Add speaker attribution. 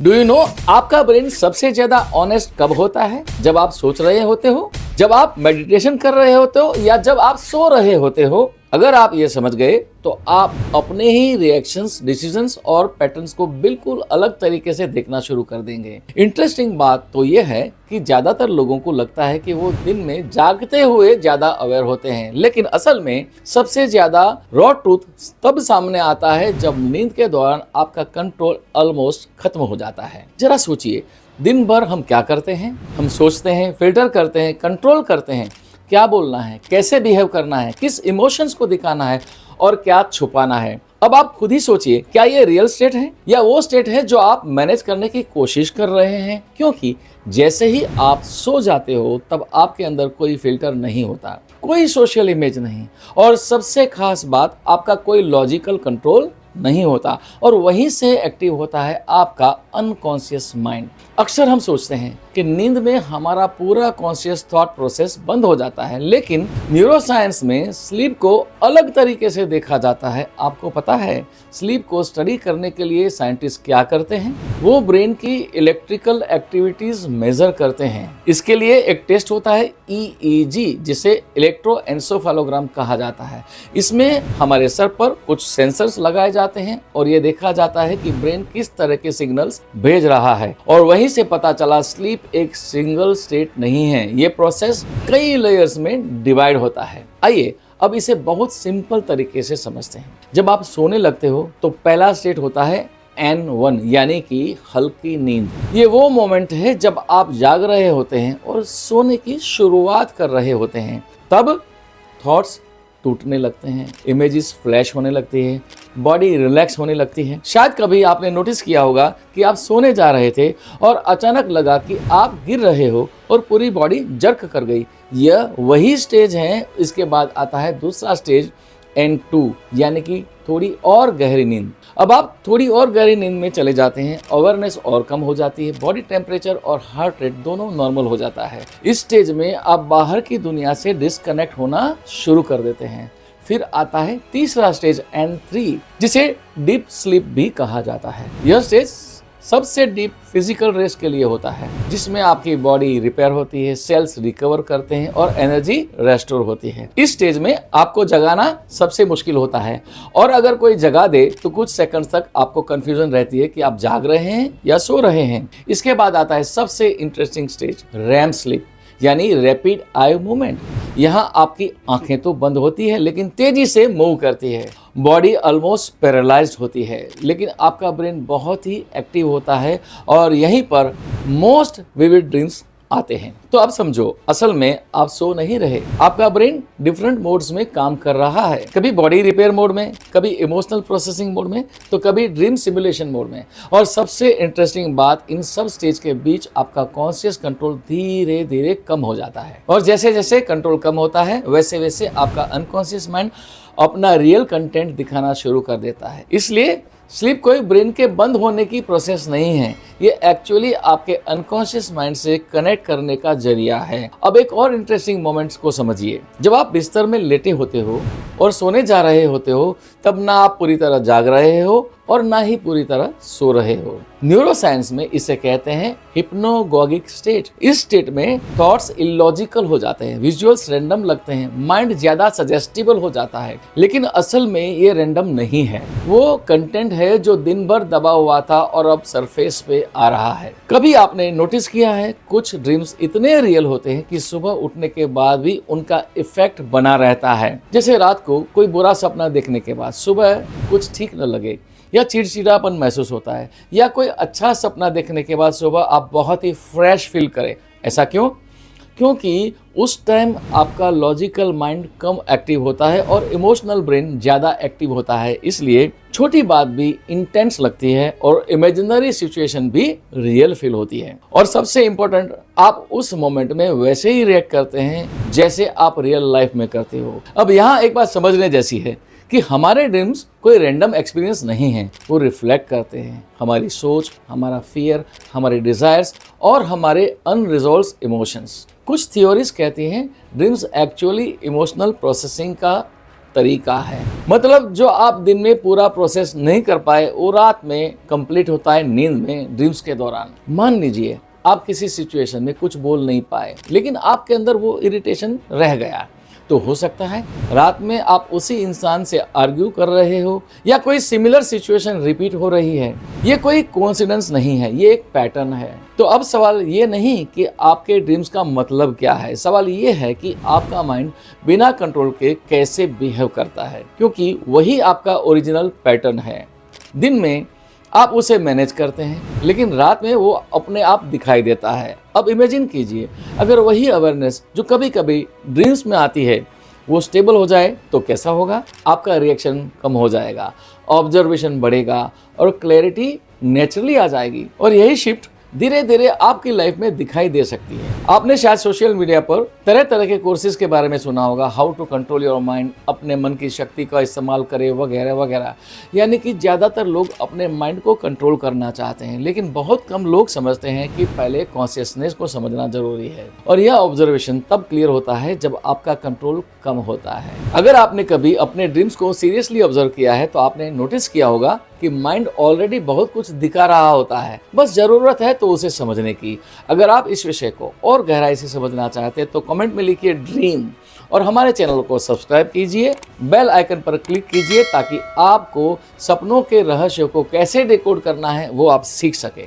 Speaker 1: Do you know आपका brain सबसे ज्यादा ऑनेस्ट कब होता है? जब आप सोच रहे होते हो, जब आप मेडिटेशन कर रहे होते हो, या जब आप सो रहे होते हो। अगर आप ये समझ गए तो आप अपने ही रिएक्शंस, डिसीजंस और पैटर्न्स को बिल्कुल अलग तरीके से देखना शुरू कर देंगे। इंटरेस्टिंग बात तो ये है कि ज्यादातर लोगों को लगता है कि वो दिन में जागते हुए ज्यादा अवेयर होते हैं, लेकिन असल में सबसे ज्यादा रॉ ट्रूथ तब सामने आता है जब नींद के दौरान आपका कंट्रोल ऑलमोस्ट खत्म हो जाता है। जरा सोचिए, दिन भर हम क्या करते हैं? हम सोचते हैं, फिल्टर करते हैं, कंट्रोल करते हैं, क्या बोलना है, कैसे बिहेव करना है, किस इमोशंस को दिखाना है और क्या छुपाना है। अब आप खुद ही सोचिए, क्या ये रियल स्टेट है या वो स्टेट है जो आप मैनेज करने की कोशिश कर रहे हैं? क्योंकि जैसे ही आप सो जाते हो तब आपके अंदर कोई फिल्टर नहीं होता, कोई सोशल इमेज नहीं, और सबसे खास बात, आपका कोई लॉजिकल कंट्रोल नहीं होता, और वहीं से एक्टिव होता है आपका अनकॉन्शियस माइंड। अक्सर हम सोचते हैं कि नींद में हमारा पूरा कॉन्शियस थॉट प्रोसेस बंद हो जाता है, लेकिन न्यूरोसाइंस में स्लीप को अलग तरीके से देखा जाता है। आपको पता है स्लीप को स्टडी करने के लिए साइंटिस्ट क्या करते हैं? वो ब्रेन की इलेक्ट्रिकल एक्टिविटीज मेजर करते हैं। इसके लिए एक टेस्ट होता है EEG, जिसे इलेक्ट्रोएन्सेफेलोग्राम कहा जाता है। इसमें हमारे सर पर कुछ सेंसर्स लगाए जाते हैं और ये देखा जाता है कि ब्रेन किस तरह के सिग्नल्स भेज रहा है, और वहीं से पता चला स्लीप एक सिंगल स्टेट नहीं है, ये प्रोसेस कई लेयर्स में डिवाइड होता है। आइए अब इसे बहुत सिंपल तरीके से समझते हैं। जब आप सोने लगते हो तो पहला स्टेट होता है N1, यानी कि हल्की नींद। ये वो मोमेंट है जब आप जाग रहे होते हैं और सोने की शुरुआत कर रहे होते हैं। तब थॉट्स टूटने लगते हैं, इमेजेस फ्लैश होने लगती है, बॉडी रिलैक्स होने लगती है। शायद कभी आपने नोटिस किया होगा कि आप सोने जा रहे थे और अचानक लगा कि आप गिर रहे हो और पूरी बॉडी जर्क कर गई। यह वही स्टेज है। इसके बाद आता है दूसरा स्टेज N2, यानी कि थोड़ी और गहरी नींद। अब आप थोड़ी और गहरी नींद में चले जाते हैं, अवेयरनेस और कम हो जाती है, बॉडी टेम्परेचर और हार्ट रेट दोनों नॉर्मल हो जाता है। इस स्टेज में आप बाहर की दुनिया से डिस्कनेक्ट होना शुरू कर देते हैं। फिर आता है तीसरा स्टेज N3, जिसे डीप स्लीप भी कहा जाता है। यह स्टेज सबसे डीप फिजिकल रेस्ट के लिए होता है, जिसमें आपकी बॉडी रिपेयर होती है, सेल्स रिकवर करते हैं और एनर्जी रेस्टोर होती है। इस स्टेज में आपको जगाना सबसे मुश्किल होता है, और अगर कोई जगा दे तो कुछ सेकंड्स तक आपको कंफ्यूजन रहती है कि आप जाग रहे हैं या सो रहे हैं। इसके बाद आता है सबसे इंटरेस्टिंग स्टेज REM स्लीप, यानी रैपिड आई मूवमेंट। यहाँ आपकी आंखें तो बंद होती है लेकिन तेजी से मूव करती है, बॉडी ऑलमोस्ट पैरालाइज्ड होती है, लेकिन आपका ब्रेन बहुत ही एक्टिव होता है, और यहीं पर मोस्ट विविड ड्रीम्स आते हैं। तो अब समझो, असल में आप सो नहीं रहे, आपका ब्रेन डिफरेंट मोड्स में काम कर रहा है। कभी बॉडी रिपेयर मोड में, कभी इमोशनल प्रोसेसिंग मोड में, तो कभी ड्रीम सिमुलेशन मोड में। और सबसे इंटरेस्टिंग बात, इन सब स्टेज के बीच आपका कॉन्शियस कंट्रोल धीरे धीरे कम हो जाता है, और जैसे जैसे कंट्रोल कम होता है वैसे वैसे आपका अनकॉन्शियस माइंड अपना रियल कंटेंट दिखाना शुरू कर देता है। इसलिए स्लीप कोई ब्रेन के बंद होने की प्रोसेस नहीं है, ये एक्चुअली आपके अनकॉन्शियस माइंड से कनेक्ट करने का जरिया है। अब एक और इंटरेस्टिंग मोमेंट्स को समझिए। जब आप बिस्तर में लेटे होते हो और सोने जा रहे होते हो, तब ना आप पूरी तरह जाग रहे हो और ना ही पूरी तरह सो रहे हो। न्यूरोसाइंस में इसे कहते हैं हिप्नोगॉगिक स्टेट। इस स्टेट में थॉट्स इलॉजिकल हो जाते हैं, विजुअल्स रैंडम लगते हैं, माइंड ज्यादा सजेस्टिबल हो जाता है, लेकिन असल में ये रैंडम नहीं है। वो कंटेंट है जो दिन भर दबा हुआ था और अब सरफेस पे आ रहा है। कभी आपने नोटिस किया है, कुछ ड्रीम्स इतने रियल होते हैं कि सुबह उठने के बाद भी उनका इफेक्ट बना रहता है। जैसे रात को कोई बुरा सपना देखने के बाद सुबह कुछ ठीक न लगे, या चिड़चिड़ापन महसूस होता है, या कोई अच्छा सपना देखने के बाद सुबह आप बहुत ही फ्रेश फील करें। ऐसा क्यों? क्योंकि उस टाइम आपका लॉजिकल माइंड कम एक्टिव होता है और इमोशनल ब्रेन ज़्यादा एक्टिव होता है। इसलिए छोटी बात भी इंटेंस लगती है और इमेजिनरी सिचुएशन भी रियल फील होती है। और सबसे इम्पोर्टेंट, आप उस मोमेंट में वैसे ही रिएक्ट करते हैं जैसे आप रियल लाइफ में करते हो। अब यहाँ एक बात समझने जैसी है कि हमारे ड्रीम्स कोई रैंडम एक्सपीरियंस नहीं है, वो रिफ्लेक्ट करते हैं हमारी सोच, हमारा फियर, हमारे डिजायर्स और हमारे अनरिजॉल्व्ड इमोशंस। कुछ थ्योरीज कहती हैं ड्रीम्स एक्चुअली इमोशनल प्रोसेसिंग का तरीका है। मतलब जो आप दिन में पूरा प्रोसेस नहीं कर पाए वो रात में कंप्लीट होता है नींद में, ड्रीम्स के दौरान। मान लीजिए आप किसी सिचुएशन में कुछ बोल नहीं पाए लेकिन आपके अंदर वो इरिटेशन रह गया, तो हो सकता है रात में आप उसी इंसान से आर्ग्यू कर रहे हो या कोई सिमिलर सिचुएशन रिपीट हो रही है। ये कोई कोइंसिडेंस नहीं है, ये एक पैटर्न है। तो अब सवाल ये नहीं कि आपके ड्रीम्स का मतलब क्या है, सवाल ये है कि आपका माइंड बिना कंट्रोल के कैसे बिहेव करता है, क्योंकि वही आपका ओरिजिनल पैटर्न है। दिन में आप उसे मैनेज करते हैं लेकिन रात में वो अपने आप दिखाई देता है। अब इमेजिन कीजिए अगर वही अवेयरनेस जो कभी कभी ड्रीम्स में आती है वो स्टेबल हो जाए तो कैसा होगा। आपका रिएक्शन कम हो जाएगा, ऑब्जर्वेशन बढ़ेगा और क्लैरिटी नेचुरली आ जाएगी। और यही शिफ्ट धीरे धीरे आपकी लाइफ में दिखाई दे सकती है। आपने शायद सोशल मीडिया पर तरह तरह के कोर्सेज के बारे में सुना होगा, how to control your mind, अपने मन की शक्ति का इस्तेमाल करें वगैरह वगैरह। यानी कि ज़्यादातर लोग अपने माइंड को कंट्रोल करना चाहते हैं लेकिन बहुत कम लोग समझते हैं कि पहले कॉन्शियसनेस को समझना जरूरी है। और यह ऑब्जर्वेशन तब क्लियर होता है जब आपका कंट्रोल कम होता है। अगर आपने कभी अपने ड्रीम्स को सीरियसली ऑब्जर्व किया है तो आपने नोटिस किया होगा कि माइंड ऑलरेडी बहुत कुछ दिखा रहा होता है, बस जरूरत है तो उसे समझने की। अगर आप इस विषय को और गहराई से समझना चाहते हैं तो कमेंट में लिखिए ड्रीम और हमारे चैनल को सब्सक्राइब कीजिए, बेल आइकन पर क्लिक कीजिए ताकि आपको सपनों के रहस्य को कैसे डिकोड करना है वो आप सीख सके।